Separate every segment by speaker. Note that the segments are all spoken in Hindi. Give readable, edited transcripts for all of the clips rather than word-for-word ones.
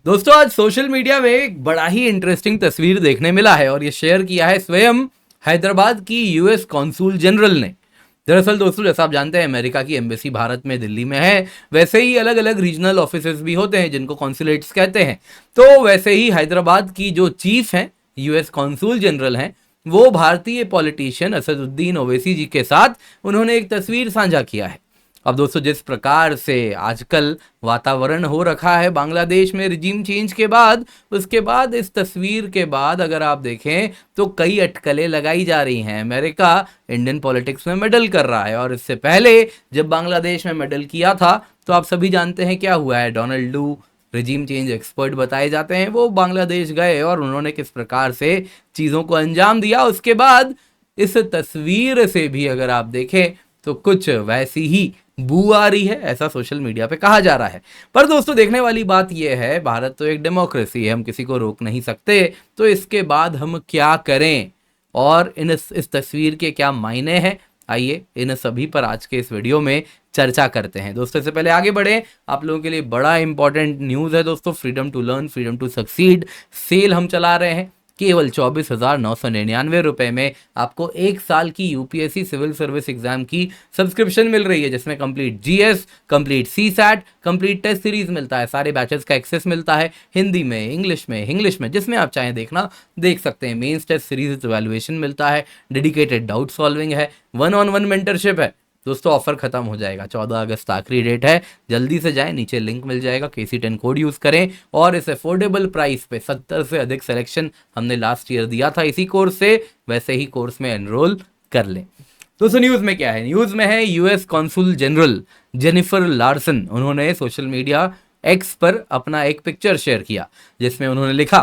Speaker 1: दोस्तों आज सोशल मीडिया में एक बड़ा ही इंटरेस्टिंग तस्वीर देखने मिला है और ये शेयर किया है स्वयं हैदराबाद की यूएस कॉन्सूल जनरल ने। दरअसल दोस्तों जैसा आप जानते हैं अमेरिका की एम्बेसी भारत में दिल्ली में है, वैसे ही अलग अलग रीजनल ऑफिसेज भी होते हैं जिनको कॉन्सुलेट्स कहते हैं। तो वैसे ही हैदराबाद की जो चीफ हैं यूएस कॉन्सूल जनरल हैं वो भारतीय पॉलिटिशियन असदुद्दीन ओवैसी जी के साथ उन्होंने एक तस्वीर साझा किया है। अब दोस्तों जिस प्रकार से आजकल वातावरण हो रखा है बांग्लादेश में रिजीम चेंज के बाद, उसके बाद इस तस्वीर के बाद अगर आप देखें तो कई अटकलें लगाई जा रही हैं। अमेरिका इंडियन पॉलिटिक्स में मेडल कर रहा है और इससे पहले जब बांग्लादेश में मेडल किया था तो आप सभी जानते हैं क्या हुआ है। डोनाल्ड लू रिजीम चेंज एक्सपर्ट बताए जाते हैं, वो बांग्लादेश गए और उन्होंने किस प्रकार से चीज़ों को अंजाम दिया। उसके बाद इस तस्वीर से भी अगर आप देखें तो कुछ वैसी ही बू आ रही है, ऐसा सोशल मीडिया पे कहा जा रहा है। पर दोस्तों देखने वाली बात यह है, भारत तो एक डेमोक्रेसी है, हम किसी को रोक नहीं सकते, तो इसके बाद हम क्या करें और इस तस्वीर के क्या मायने हैं, आइए इन सभी पर आज के इस वीडियो में चर्चा करते हैं। दोस्तों इससे पहले आगे बढ़े, आप लोगों के लिए बड़ा इंपॉर्टेंट न्यूज़ है दोस्तों। Freedom to learn freedom to succeed cell हम चला रहे हैं। केवल 24,999 रुपए में आपको एक साल की यूपीएससी सिविल सर्विस एग्जाम की सब्सक्रिप्शन मिल रही है, जिसमें complete GS, complete CSAT, complete test series मिलता है, सारे बैचेस का एक्सेस मिलता है, हिंदी में, इंग्लिश में जिसमें आप चाहें देखना देख सकते हैं। मेंस टेस्ट सीरीज इवैल्यूएशन मिलता है, डेडिकेटेड डाउट सॉल्विंग है, 1-on-1 मेंटरशिप है। दोस्तों ऑफर खत्म हो जाएगा, 14 अगस्त आखिरी डेट है, जल्दी से जाएं, नीचे लिंक मिल जाएगा, KC10 कोड यूज करें और इस अफोर्डेबल प्राइस पे 70 से अधिक सिलेक्शन हमने लास्ट ईयर दिया था इसी कोर्स से, वैसे ही कोर्स में एनरोल कर लें। दोस्तों न्यूज में क्या है, न्यूज में है US consul general Jennifer Larsen, उन्होंने सोशल मीडिया एक्स पर अपना एक पिक्चर शेयर किया जिसमें उन्होंने लिखा,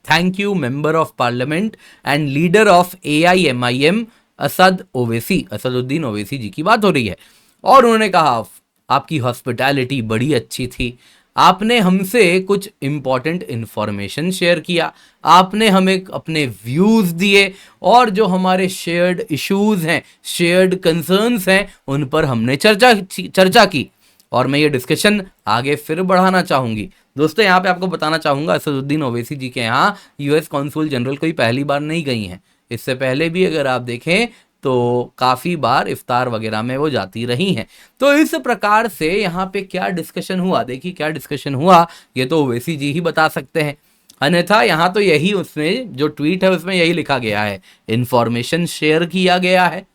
Speaker 1: thank you member of parliament and leader of AIMIM Asaduddin Owaisi ji की बात हो रही है। और उन्होंने कहा आपकी हॉस्पिटैलिटी बड़ी अच्छी थी, आपने हमसे कुछ इंपॉर्टेंट इंफॉर्मेशन शेयर किया, आपने हमें अपने व्यूज दिए और जो हमारे शेयर्ड इश्यूज हैं, शेयर्ड कंसर्न्स हैं, उन पर हमने चर्चा की और मैं ये डिस्कशन आगे फिर बढ़ाना चाहूंगी। दोस्तों यहाँ पे आपको बताना चाहूंगा असदुद्दीन ओवैसी जी के यहाँ यूएस कॉन्सुल जनरल कोई पहली बार नहीं गई हैं, इससे पहले भी अगर आप देखें तो काफ़ी बार इफ्तार वगैरह में वो जाती रही हैं। तो इस प्रकार से यहाँ पे क्या डिस्कशन हुआ, देखिए क्या डिस्कशन हुआ ये तो ओवैसी जी ही बता सकते हैं, अन्यथा यहाँ तो यही उसमें जो ट्वीट है उसमें यही लिखा गया है, इंफॉर्मेशन शेयर किया गया है,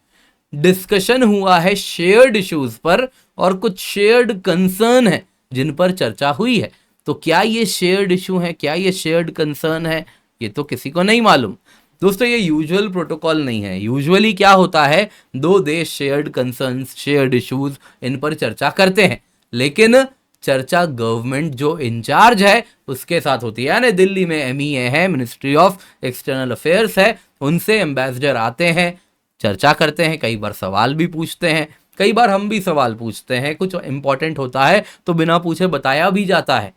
Speaker 1: डिस्कशन हुआ है शेयर्ड इश्यूज पर और कुछ शेयर्ड कंसर्न है जिन पर चर्चा हुई है। तो क्या ये शेयर्ड इशू है, क्या ये शेयर्ड कंसर्न है, ये तो किसी को नहीं मालूम। दोस्तों ये यूजुअल प्रोटोकॉल नहीं है। यूजुअली क्या होता है, दो देश shared concerns, shared issues in पर चर्चा करते हैं, लेकिन चर्चा गवर्नमेंट जो इंचार्ज है उसके साथ होती है। यानी दिल्ली में MEA है, मिनिस्ट्री ऑफ एक्सटर्नल अफेयर्स है, उनसे एम्बेसडर आते हैं, चर्चा करते हैं, कई बार सवाल भी पूछते हैं, कई बार हम भी सवाल पूछते हैं, कुछ इंपॉर्टेंट होता है तो बिना पूछे बताया भी जाता है।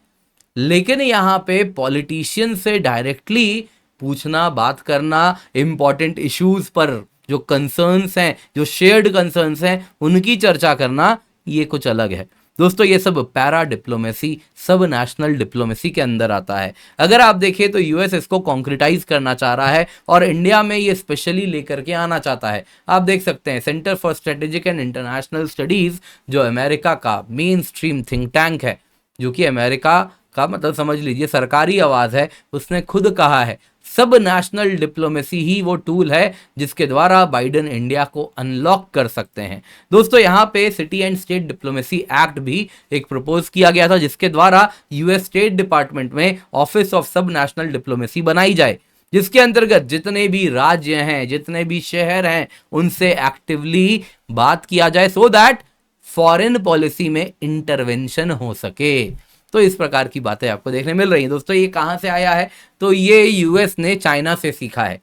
Speaker 1: लेकिन यहाँ पे पॉलिटिशियन से डायरेक्टली पूछना, बात करना, इंपॉर्टेंट इश्यूज पर जो कंसर्न्स हैं, जो शेयर्ड कंसर्न्स हैं, उनकी चर्चा करना, ये कुछ अलग है। दोस्तों ये सब पैरा डिप्लोमेसी, सब नेशनल डिप्लोमेसी के अंदर आता है। अगर आप देखें तो यूएस इसको कॉन्क्रिटाइज करना चाह रहा है और इंडिया में ये स्पेशली लेकर के आना चाहता है। आप देख सकते हैं centre for strategic and international studies जो अमेरिका का मेन स्ट्रीम थिंक टैंक है, जो कि अमेरिका का मतलब समझ लीजिए सरकारी आवाज है, उसने खुद कहा है सब नेशनल डिप्लोमेसी ही वो टूल है जिसके द्वारा बाइडेन इंडिया को अनलॉक कर सकते हैं। दोस्तों यहाँ पे city and state diplomacy act भी एक प्रपोज किया गया था जिसके द्वारा यूएस स्टेट डिपार्टमेंट में ऑफिस ऑफ सब नेशनल डिप्लोमेसी बनाई जाए, जिसके अंतर्गत जितने भी राज्य हैं, जितने भी शहर हैं, उनसे एक्टिवली बात किया जाए सो दैट फॉरेन पॉलिसी में इंटरवेंशन हो सके। तो इस प्रकार की बातें आपको देखने मिल रही हैं। दोस्तों ये कहाँ से आया है, तो ये यूएस ने चाइना से सीखा है।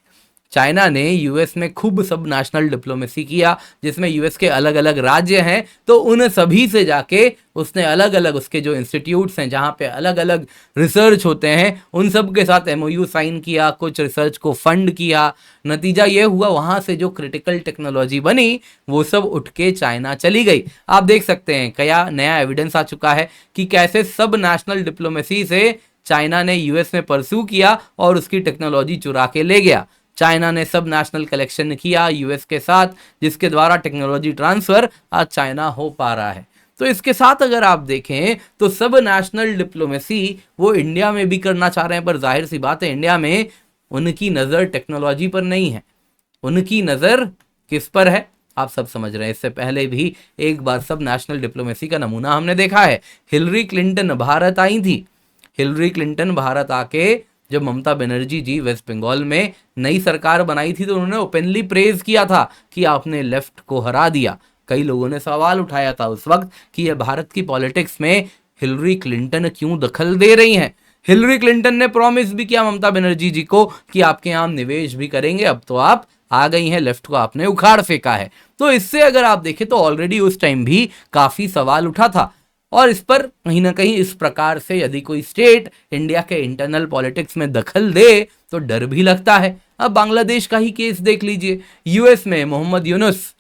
Speaker 1: चाइना ने यूएस में खूब सब नेशनल डिप्लोमेसी किया, जिसमें यूएस के अलग अलग राज्य हैं, तो उन सभी से जाके उसने अलग अलग उसके जो इंस्टीट्यूट्स हैं जहाँ पे अलग अलग रिसर्च होते हैं, उन सब के साथ MOU साइन किया, कुछ रिसर्च को फंड किया। नतीजा ये हुआ वहाँ से जो क्रिटिकल टेक्नोलॉजी बनी वो सब उठ के चाइना चली गई। आप देख सकते हैं क्या नया एविडेंस आ चुका है कि कैसे सब नेशनल डिप्लोमेसी से चाइना ने यूएस में परस्यू किया और उसकी टेक्नोलॉजी चुरा के ले गया। चाइना ने सब नेशनल कलेक्शन किया यूएस के साथ, जिसके द्वारा टेक्नोलॉजी ट्रांसफर आज चाइना हो पा रहा है। तो इसके साथ अगर आप देखें तो सब नेशनल डिप्लोमेसी वो इंडिया में भी करना चाह रहे हैं, पर जाहिर सी बात है इंडिया में उनकी नज़र टेक्नोलॉजी पर नहीं है, उनकी नज़र किस पर है आप सब समझ रहे हैं। इससे पहले भी एक बार सब नेशनल डिप्लोमेसी का नमूना हमने देखा है। हिलरी क्लिंटन भारत आई थी। हिलरी क्लिंटन भारत आके जब ममता बनर्जी जी वेस्ट बंगाल में नई सरकार बनाई थी तो उन्होंने ओपनली प्रेज किया था कि आपने लेफ्ट को हरा दिया। कई लोगों ने सवाल उठाया था उस वक्त कि ये भारत की पॉलिटिक्स में हिलरी क्लिंटन क्यों दखल दे रही हैं। हिलरी क्लिंटन ने प्रॉमिस भी किया ममता बनर्जी जी को कि आपके यहाँ निवेश भी करेंगे, अब तो आप आ गई हैं, लेफ्ट को आपने उखाड़ फेंका है। तो इससे अगर आप देखें तो ऑलरेडी उस टाइम भी काफी सवाल उठा था और इस पर कहीं ना कहीं इस प्रकार से यदि कोई स्टेट इंडिया के इंटरनल पॉलिटिक्स में दखल दे तो डर भी लगता है। अब बांग्लादेश का ही केस देख लीजिए। यूएस में मोहम्मद यूनुस,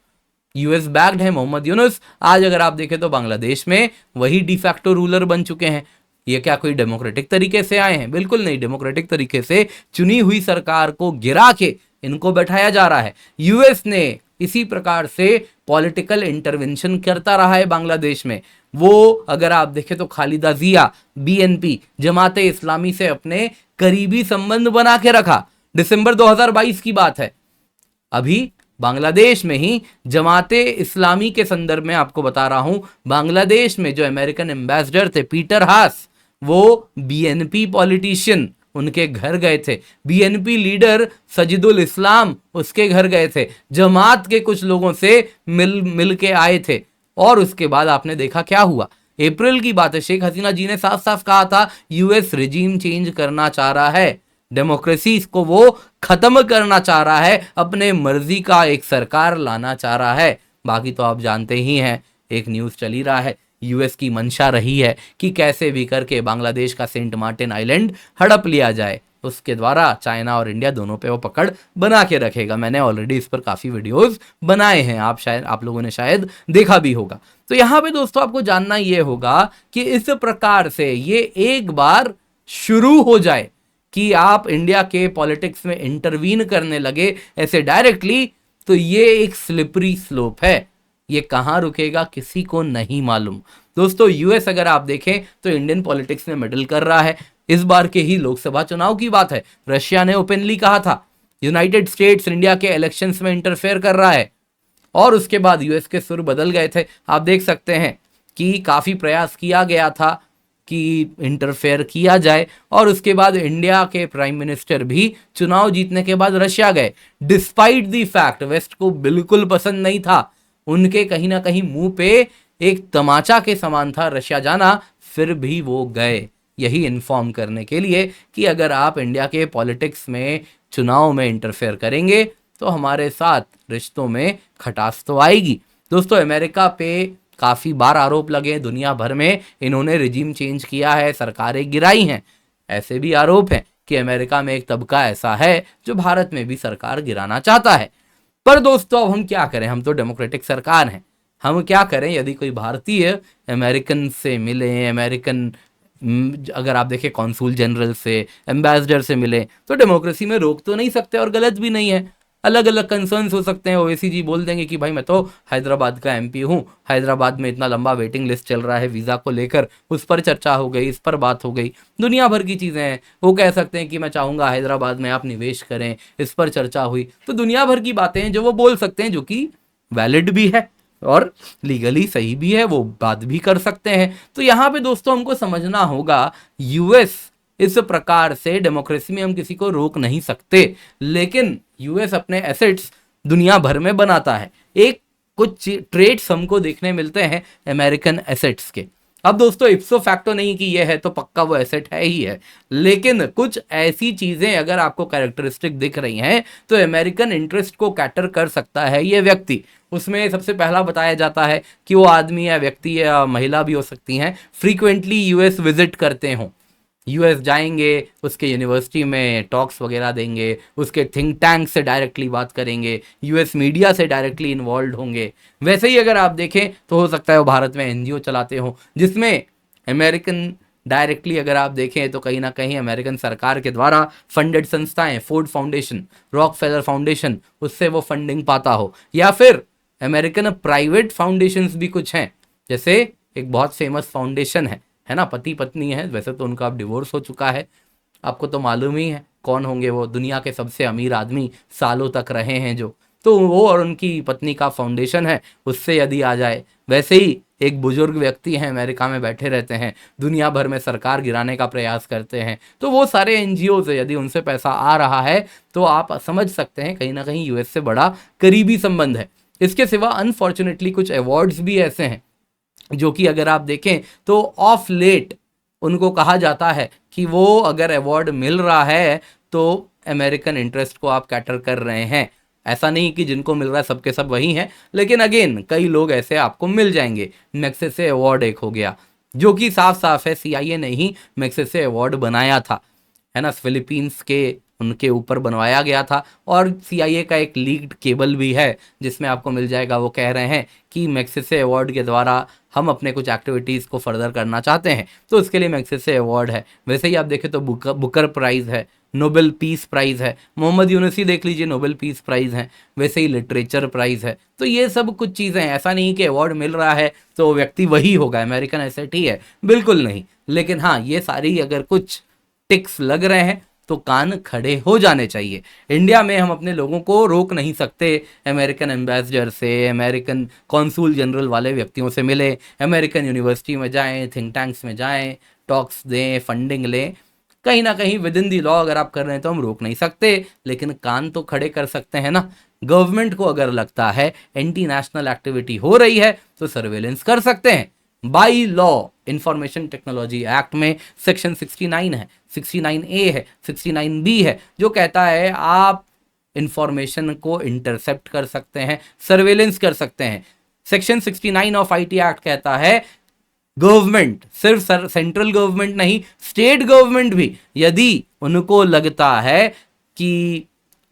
Speaker 1: यूएस बैक्ड है मोहम्मद यूनुस, आज अगर आप देखें तो बांग्लादेश में वही डिफैक्टो रूलर बन चुके हैं। ये क्या कोई डेमोक्रेटिक तरीके से आए हैं? बिल्कुल नहीं, डेमोक्रेटिक तरीके से चुनी हुई सरकार को गिरा के इनको बैठाया जा रहा है। यूएस ने इसी प्रकार से पॉलिटिकल इंटरवेंशन करता रहा है बांग्लादेश में। वो अगर आप देखें तो खालिदा जिया बीएनपी जमाते इस्लामी से अपने करीबी संबंध बना के रखा। दिसंबर 2022 की बात है, अभी बांग्लादेश में ही जमाते इस्लामी के संदर्भ में आपको बता रहा हूं, बांग्लादेश में जो अमेरिकन एम्बेसडर थे पीटर हास, वो बीएनपी पॉलिटिशियन उनके घर गए थे। बीएनपी लीडर सजिदुल इस्लाम उसके घर गए थे, जमात के कुछ लोगों से मिल के आए थे। और उसके बाद आपने देखा क्या हुआ। अप्रैल की बात है, शेख हसीना जी ने साफ साफ कहा था यूएस रिजीम चेंज करना चाह रहा है, डेमोक्रेसी को वो खत्म करना चाह रहा है, अपने मर्जी का एक सरकार लाना चाह रहा है। बाकी तो आप जानते ही हैं, एक न्यूज़ चल ही रहा है, यूएस की मंशा रही है कि कैसे भी करके बांग्लादेश का सेंट मार्टिन आइलैंड हड़प लिया जाए, उसके द्वारा चाइना और इंडिया दोनों पे वो पकड़ बना के रखेगा। मैंने ऑलरेडी इस पर काफ़ी वीडियोस बनाए हैं, आप लोगों ने शायद देखा भी होगा। तो यहाँ पे दोस्तों आपको जानना ये होगा कि इस प्रकार से ये एक बार शुरू हो जाए कि आप इंडिया के पॉलिटिक्स में इंटरवीन करने लगे ऐसे डायरेक्टली, तो ये एक स्लिपरी स्लोप है। ये कहाँ रुकेगा किसी को नहीं मालूम। दोस्तों यूएस अगर आप देखें तो इंडियन पॉलिटिक्स में मेडल कर रहा है। इस बार के ही लोकसभा चुनाव की बात है, रशिया ने ओपनली कहा था यूनाइटेड स्टेट्स इंडिया के इलेक्शंस में इंटरफेयर कर रहा है, और उसके बाद यूएस के सुर बदल गए थे। आप देख सकते हैं कि काफ़ी प्रयास किया गया था कि इंटरफेयर किया जाए, और उसके बाद इंडिया के प्राइम मिनिस्टर भी चुनाव जीतने के बाद रशिया गए। डिस्पाइट द फैक्ट वेस्ट को बिल्कुल पसंद नहीं था, उनके कहीं ना कहीं मुंह पे एक तमाचा के समान था रशिया जाना, फिर भी वो गए यही इन्फॉर्म करने के लिए कि अगर आप इंडिया के पॉलिटिक्स में चुनाव में इंटरफेयर करेंगे तो हमारे साथ रिश्तों में खटास तो आएगी। दोस्तों अमेरिका पे काफ़ी बार आरोप लगे, दुनिया भर में इन्होंने रिजीम चेंज किया है, सरकारें गिराई हैं। ऐसे भी आरोप हैं कि अमेरिका में एक तबका ऐसा है जो भारत में भी सरकार गिराना चाहता है। पर दोस्तों अब हम क्या करें, हम तो डेमोक्रेटिक सरकार हैं, हम क्या करें। यदि कोई भारतीय अमेरिकन से मिले, अमेरिकन अगर आप देखें कॉन्सूल जनरल से, एम्बेसडर से मिले, तो डेमोक्रेसी में रोक तो नहीं सकते और गलत भी नहीं है। अलग अलग कंसर्न्स हो सकते हैं। ओवैसी जी बोल देंगे कि भाई मैं तो हैदराबाद का एमपी हूँ, हैदराबाद में इतना लंबा वेटिंग लिस्ट चल रहा है वीज़ा को लेकर, उस पर चर्चा हो गई, इस पर बात हो गई, दुनिया भर की चीज़ें हैं। वो कह सकते हैं कि मैं चाहूँगा हैदराबाद में आप निवेश करें, इस पर चर्चा हुई। तो दुनिया भर की बातें हैं जो वो बोल सकते हैं, जो कि वैलिड भी है और लीगली सही भी है, वो बात भी कर सकते हैं। तो यहाँ पे दोस्तों हमको समझना होगा यूएस इस प्रकार से डेमोक्रेसी में हम किसी को रोक नहीं सकते, लेकिन यूएस अपने एसेट्स दुनिया भर में बनाता है। एक कुछ ट्रेड्स हमको देखने मिलते हैं अमेरिकन एसेट्स के। अब दोस्तों इप्सो फैक्टो नहीं कि ये है तो पक्का वो एसेट है ही है, लेकिन कुछ ऐसी चीजें अगर आपको कैरेक्टरिस्टिक दिख रही हैं तो अमेरिकन इंटरेस्ट को कैटर कर सकता है ये व्यक्ति। उसमें सबसे पहला बताया जाता है कि वो आदमी या व्यक्ति या महिला भी हो सकती हैं, फ्रीक्वेंटली यूएस विजिट करते हों, यूएस जाएंगे, उसके यूनिवर्सिटी में टॉक्स वगैरह देंगे, उसके थिंक टैंक से डायरेक्टली बात करेंगे, यूएस मीडिया से डायरेक्टली इन्वॉल्व होंगे। वैसे ही अगर आप देखें तो हो सकता है वो भारत में एनजीओ चलाते हों जिसमें अमेरिकन डायरेक्टली अगर आप देखें तो कहीं ना कहीं अमेरिकन सरकार के द्वारा फंडेड संस्थाएं, फोर्ड फाउंडेशन, रॉकफेलर फाउंडेशन, उससे वो फंडिंग पाता हो, या फिर अमेरिकन प्राइवेट फाउंडेशंस भी कुछ हैं, जैसे एक बहुत फेमस फाउंडेशन है ना, पति पत्नी है, वैसे तो उनका अब डिवोर्स हो चुका है, आपको तो मालूम ही है कौन होंगे वो, दुनिया के सबसे अमीर आदमी सालों तक रहे हैं जो, तो वो और उनकी पत्नी का फाउंडेशन है, उससे यदि आ जाए। वैसे ही एक बुजुर्ग व्यक्ति हैं, अमेरिका में बैठे रहते हैं, दुनिया भर में सरकार गिराने का प्रयास करते हैं, तो वो सारे एनजीओ से यदि उनसे पैसा आ रहा है तो आप समझ सकते हैं कहीं ना कहीं यूएस से बड़ा करीबी संबंध है। इसके सिवा अनफॉर्चुनेटली कुछ अवार्ड्स भी ऐसे हैं जो कि अगर आप देखें तो ऑफ लेट उनको कहा जाता है कि वो अगर अवार्ड मिल रहा है तो अमेरिकन इंटरेस्ट को आप कैटर कर रहे हैं। ऐसा नहीं कि जिनको मिल रहा है सबके सब वही हैं, लेकिन अगेन कई लोग ऐसे आपको मिल जाएंगे। मैग्सेसे अवार्ड एक हो गया, जो कि साफ साफ है सीआईए ने ही मैग्सेसे अवार्ड बनाया था, है ना, फिलीपींस के उनके ऊपर बनवाया गया था, और सीआईए का एक लीक्ड केबल भी है जिसमें आपको मिल जाएगा। वो कह रहे हैं कि मैग्सेसे अवार्ड के द्वारा हम अपने कुछ एक्टिविटीज़ को फर्दर करना चाहते हैं, तो उसके लिए मैग्सेसे अवार्ड है। वैसे ही आप देखें तो बुकर प्राइज़ है, नोबेल पीस प्राइज़ है, मोहम्मद यूनुसी देख लीजिए नोबेल पीस प्राइज़ है, वैसे ही लिटरेचर प्राइज़ है। तो ये सब कुछ चीज़ें हैं, ऐसा नहीं कि अवार्ड मिल रहा है तो व्यक्ति वही होगा, अमेरिकन एसेट ही है, बिल्कुल नहीं। लेकिन हाँ, ये सारी अगर कुछ टिक्स लग रहे हैं तो कान खड़े हो जाने चाहिए। इंडिया में हम अपने लोगों को रोक नहीं सकते अमेरिकन एम्बेसडर से, अमेरिकन कॉन्सूल जनरल वाले व्यक्तियों से मिले, अमेरिकन यूनिवर्सिटी में जाएं, थिंक टैंक्स में जाएं, टॉक्स दें, फंडिंग लें। कहीं ना कहीं विद इन दी लॉ अगर आप कर रहे हैं तो हम रोक नहीं सकते, लेकिन कान तो खड़े कर सकते हैं ना। गवर्नमेंट को अगर लगता है एंटी नेशनल एक्टिविटी हो रही है तो सर्वेलेंस कर सकते हैं। By law information technology act में सेक्शन 69 है, 69A है, 69B है, जो कहता है आप इंफॉर्मेशन को इंटरसेप्ट कर सकते हैं, सर्वेलेंस कर सकते हैं। सेक्शन 69 ऑफ आईटी एक्ट कहता है गवर्नमेंट, सिर्फ सेंट्रल गवर्नमेंट नहीं, स्टेट गवर्नमेंट भी यदि उनको लगता है कि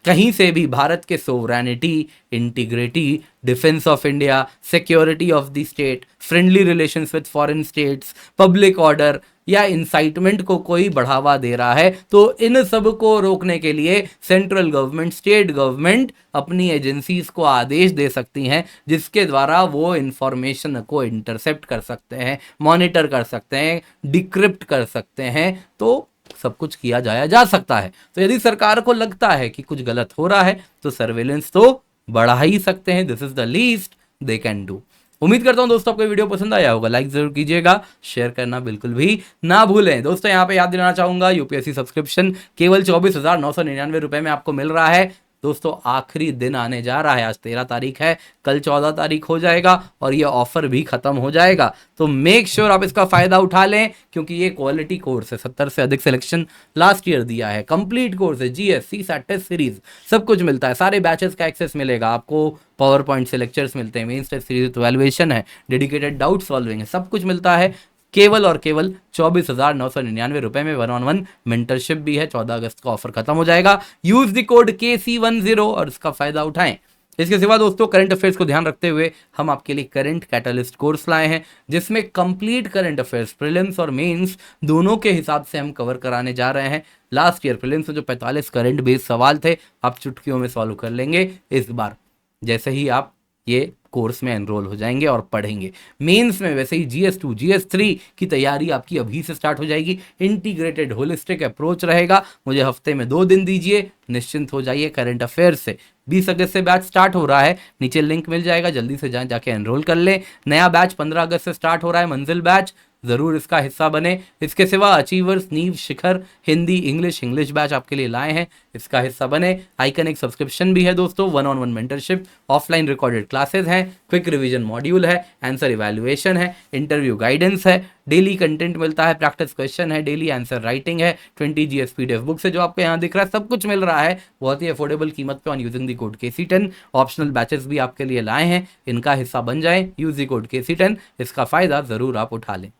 Speaker 1: कहीं से भी भारत के sovereignty, integrity, defence of India, security of the state, friendly relations with foreign states, public order या इंसाइटमेंट को कोई बढ़ावा दे रहा है, तो इन सब को रोकने के लिए सेंट्रल गवर्नमेंट, स्टेट गवर्नमेंट अपनी एजेंसीज को आदेश दे सकती हैं, जिसके द्वारा वो इंफॉर्मेशन को इंटरसेप्ट कर सकते हैं, मॉनिटर कर सकते हैं, डिक्रिप्ट कर सकते हैं। तो सब कुछ किया जाया जा सकता है। तो यदि सरकार को लगता है कि कुछ गलत हो रहा है तो सर्वेलेंस तो बढ़ा ही सकते हैं। This is the least they can do. उम्मीद करता हूं दोस्तों आपको वीडियो पसंद आया होगा, लाइक जरूर कीजिएगा, शेयर करना बिल्कुल भी ना भूलें। दोस्तों यहाँ पे याद दिलाना चाहूंगा, यूपीएससी सब्सक्रिप्शन केवल 24,999 रुपए में आपको मिल रहा है। दोस्तों आखिरी दिन आने जा रहा है, आज 13 तारीख है, कल 14 तारीख हो जाएगा और ये ऑफर भी खत्म हो जाएगा। तो मेक श्योर आप इसका फायदा उठा लें, क्योंकि ये क्वालिटी कोर्स है, 70 से अधिक सिलेक्शन लास्ट ईयर दिया है, कंप्लीट कोर्स है, जीएस, सीसैट, टेस्ट सीरीज सब कुछ मिलता है, सारे बैचेस का एक्सेस मिलेगा आपको, पावर पॉइंट से लेक्चर्स मिलते हैं, मेंस टेस्ट सीरीज इवैल्यूएशन है, डेडिकेटेड डाउट सॉल्विंग है, सब कुछ मिलता है केवल और केवल 24,999 रुपए में। 1-on-1 मेंटरशिप भी है, 14 अगस्त का ऑफर खत्म हो जाएगा। यूज द कोड KC10 और इसका फायदा उठाएं। इसके सिवा दोस्तों करंट अफेयर्स को ध्यान रखते हुए हम आपके लिए करंट कैटलिस्ट कोर्स लाए हैं, जिसमें कंप्लीट करंट अफेयर्स, प्रीलिम्स और मेंस दोनों के हिसाब से हम कवर कराने जा रहे हैं। लास्ट ईयर प्रीलिम्स में जो 45 करंट बेस्ड सवाल थे आप चुटकियों में सॉल्व कर लेंगे इस बार, जैसे ही आप ये कोर्स में एनरोल हो जाएंगे और पढ़ेंगे। मेंस में वैसे ही GS2, GS3 की तैयारी आपकी अभी से स्टार्ट हो जाएगी। इंटीग्रेटेड होलिस्टिक अप्रोच रहेगा। मुझे हफ्ते में 2 दिन दीजिए, निश्चिंत हो जाइए करंट अफेयर्स से। 20 अगस्त से बैच स्टार्ट हो रहा है, नीचे लिंक मिल जाएगा, जल्दी से जाके एनरोल कर लें। नया बैच 15 अगस्त से स्टार्ट हो रहा है, मंजिल बैच, ज़रूर इसका हिस्सा बने। इसके सिवा अचीवर्स, नीव, शिखर, हिंदी, इंग्लिश बैच आपके लिए लाए हैं, इसका हिस्सा बने। आइकन एक सब्सक्रिप्शन भी है दोस्तों, 1-on-1 mentorship, offline recorded classes हैं, क्विक रिवीजन मॉड्यूल है, आंसर इवैल्यूएशन है, इंटरव्यू गाइडेंस है, डेली कंटेंट मिलता है, प्रैक्टिस क्वेश्चन है, डेली आंसर राइटिंग है, 20 GS PDF बुक्स है जो आपको यहाँ दिख रहा है, सब कुछ मिल रहा है बहुत ही अफोर्डेबल कीमत पे on using the code KC10। Optional batches भी आपके लिए लाए हैं, इनका हिस्सा बन जाएं, यूज द कोड KC10, इसका फायदा जरूर आप उठा लें।